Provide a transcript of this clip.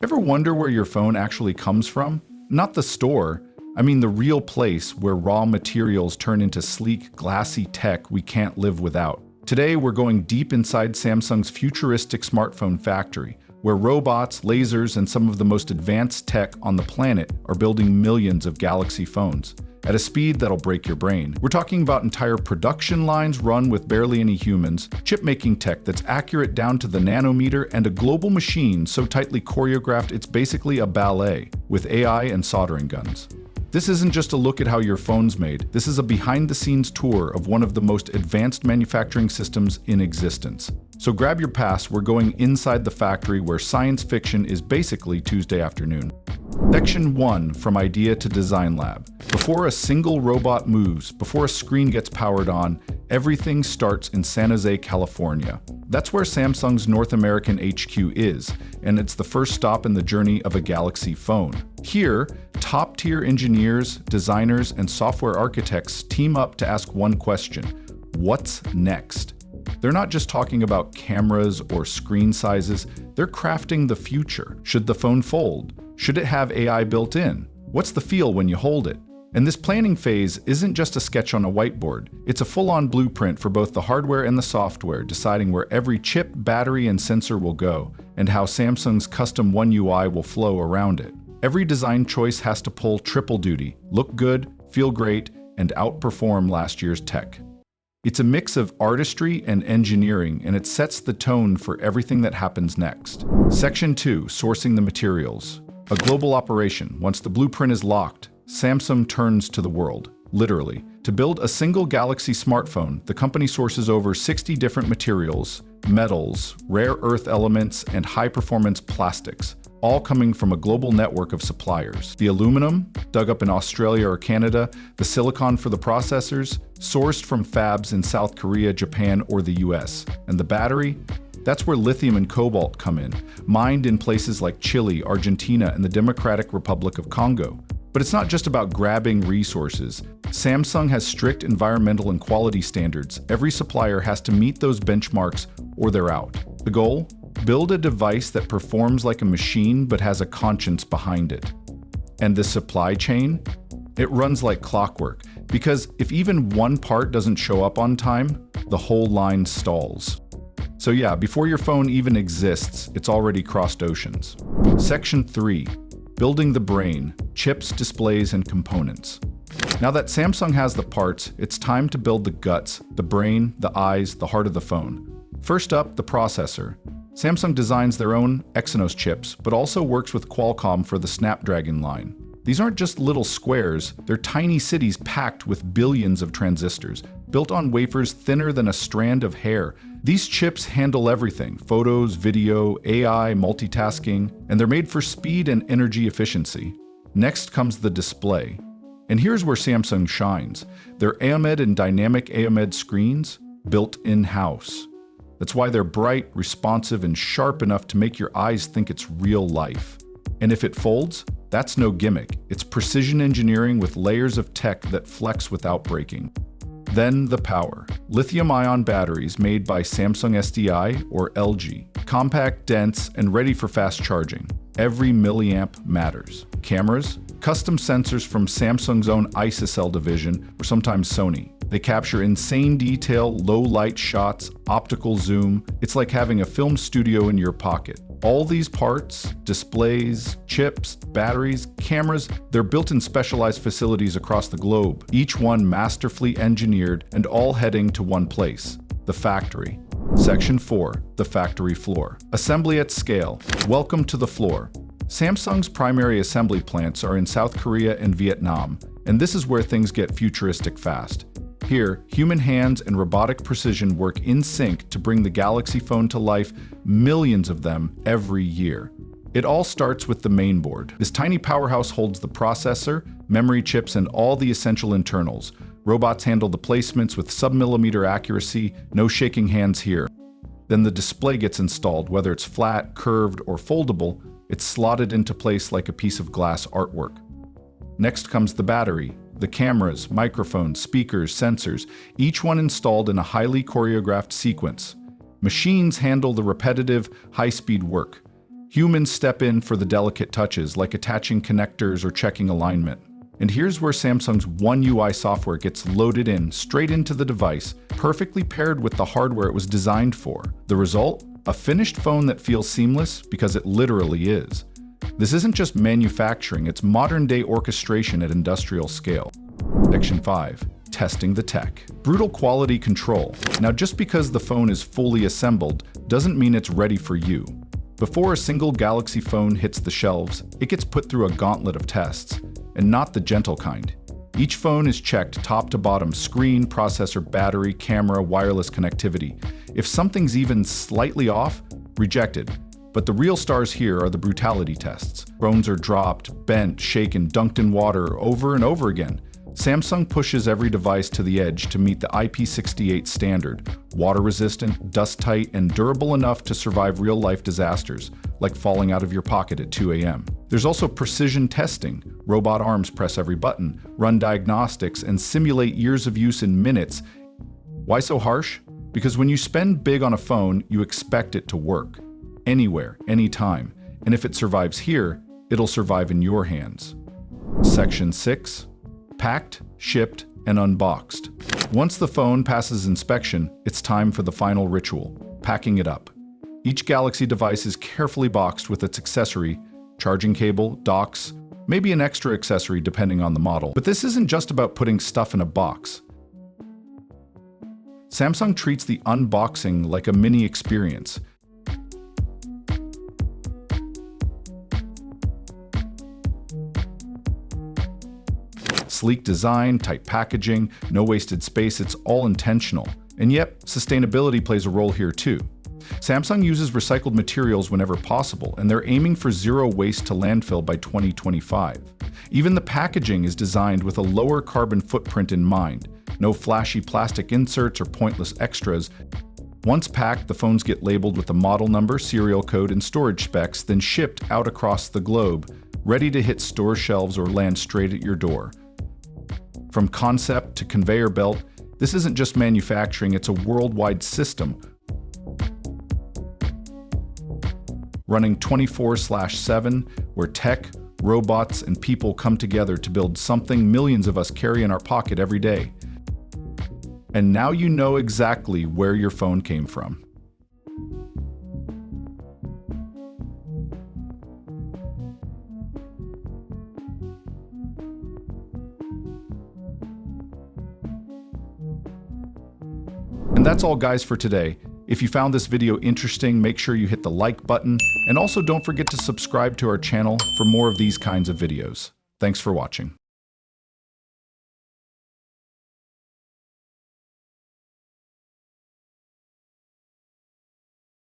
Ever wonder where your phone actually comes from? Not the store. I mean the real place where raw materials turn into sleek, glassy tech we can't live without. Today, we're going deep inside Samsung's futuristic smartphone factory, where robots, lasers, and some of the most advanced tech on the planet are building millions of Galaxy phones at a speed that'll break your brain. We're talking about entire production lines run with barely any humans, chip-making tech that's accurate down to the nanometer, and a global machine so tightly choreographed it's basically a ballet, with AI and soldering guns. This isn't just a look at how your phone's made, this is a behind-the-scenes tour of one of the most advanced manufacturing systems in existence. So grab your pass, we're going inside the factory where science fiction is basically Tuesday afternoon. Section 1, from idea to design lab. Before a single robot moves, before a screen gets powered on, everything starts in San Jose, California. That's where Samsung's North American HQ is, and it's the first stop in the journey of a Galaxy phone. Here, top-tier engineers, designers, and software architects team up to ask one question: what's next? They're not just talking about cameras or screen sizes, they're crafting the future. Should the phone fold? Should it have AI built in? What's the feel when you hold it? And this planning phase isn't just a sketch on a whiteboard. It's a full-on blueprint for both the hardware and the software, deciding where every chip, battery, and sensor will go, and how Samsung's custom One UI will flow around it. Every design choice has to pull triple duty: look good, feel great, and outperform last year's tech. It's a mix of artistry and engineering, and it sets the tone for everything that happens next. Section 2, sourcing the materials. A global operation. Once the blueprint is locked, Samsung turns to the world, literally. To build a single Galaxy smartphone, the company sources over 60 different materials, metals, rare earth elements, and high-performance plastics, all coming from a global network of suppliers. The aluminum, dug up in Australia or Canada, the silicon for the processors, sourced from fabs in South Korea, Japan, or the US. And the battery? That's where lithium and cobalt come in, mined in places like Chile, Argentina, and the Democratic Republic of Congo. But it's not just about grabbing resources. Samsung has strict environmental and quality standards. Every supplier has to meet those benchmarks or they're out. The goal? Build a device that performs like a machine but has a conscience behind it. And the supply chain? It runs like clockwork, because if even one part doesn't show up on time, the whole line stalls. So yeah, before your phone even exists, it's already crossed oceans. Section 3, building the brain, chips, displays, and components. Now that Samsung has the parts, it's time to build the guts, the brain, the eyes, the heart of the phone. First up, the processor. Samsung designs their own Exynos chips, but also works with Qualcomm for the Snapdragon line. These aren't just little squares, they're tiny cities packed with billions of transistors, built on wafers thinner than a strand of hair. These chips handle everything: photos, video, AI, multitasking, and they're made for speed and energy efficiency. Next comes the display. And here's where Samsung shines. Their AMOLED and dynamic AMOLED screens, built in-house. That's why they're bright, responsive, and sharp enough to make your eyes think it's real life. And if it folds, that's no gimmick. It's precision engineering with layers of tech that flex without breaking. Then the power. Lithium-ion batteries made by Samsung SDI or LG. Compact, dense, and ready for fast charging. Every milliamp matters. Cameras? Custom sensors from Samsung's own ISOCELL division, or sometimes Sony. They capture insane detail, low-light shots, optical zoom. It's like having a film studio in your pocket. All these parts, displays, chips, batteries, cameras, they're built in specialized facilities across the globe, each one masterfully engineered and all heading to one place: the factory. Section 4, the factory floor. Assembly at scale. Welcome to the floor. Samsung's primary assembly plants are in South Korea and Vietnam, and this is where things get futuristic fast. Here, human hands and robotic precision work in sync to bring the Galaxy phone to life, millions of them every year. It all starts with the main board. This tiny powerhouse holds the processor, memory chips, and all the essential internals. Robots handle the placements with sub-millimeter accuracy, no shaking hands here. Then the display gets installed, whether it's flat, curved, or foldable, it's slotted into place like a piece of glass artwork. Next comes the battery. The cameras, microphones, speakers, sensors, each one installed in a highly choreographed sequence. Machines handle the repetitive, high-speed work. Humans step in for the delicate touches, like attaching connectors or checking alignment. And here's where Samsung's One UI software gets loaded in straight into the device, perfectly paired with the hardware it was designed for. The result? A finished phone that feels seamless because it literally is. This isn't just manufacturing, it's modern-day orchestration at industrial scale. Section 5. Testing the tech. Brutal quality control. Now, just because the phone is fully assembled doesn't mean it's ready for you. Before a single Galaxy phone hits the shelves, it gets put through a gauntlet of tests, and not the gentle kind. Each phone is checked top to bottom: screen, processor, battery, camera, wireless connectivity. If something's even slightly off, rejected. But the real stars here are the brutality tests. Phones are dropped, bent, shaken, dunked in water over and over again. Samsung pushes every device to the edge to meet the IP68 standard, water-resistant, dust-tight, and durable enough to survive real-life disasters, like falling out of your pocket at 2 a.m. There's also precision testing. Robot arms press every button, run diagnostics, and simulate years of use in minutes. Why so harsh? Because when you spend big on a phone, you expect it to work. Anywhere, anytime. And if it survives here, it'll survive in your hands. Section 6. Packed, shipped, and unboxed. Once the phone passes inspection, it's time for the final ritual: packing it up. Each Galaxy device is carefully boxed with its accessory, charging cable, docks, maybe an extra accessory depending on the model. But this isn't just about putting stuff in a box. Samsung treats the unboxing like a mini experience. Sleek design, tight packaging, no wasted space, it's all intentional. And yet, sustainability plays a role here too. Samsung uses recycled materials whenever possible, and they're aiming for zero waste to landfill by 2025. Even the packaging is designed with a lower carbon footprint in mind. No flashy plastic inserts or pointless extras. Once packed, the phones get labeled with a model number, serial code, and storage specs, then shipped out across the globe, ready to hit store shelves or land straight at your door. From concept to conveyor belt, this isn't just manufacturing, it's a worldwide system. Running 24/7, where tech, robots, and people come together to build something millions of us carry in our pocket every day. And now you know exactly where your phone came from. And that's all, guys, for today. If you found this video interesting, make sure you hit the like button, and also don't forget to subscribe to our channel for more of these kinds of videos. Thanks for watching.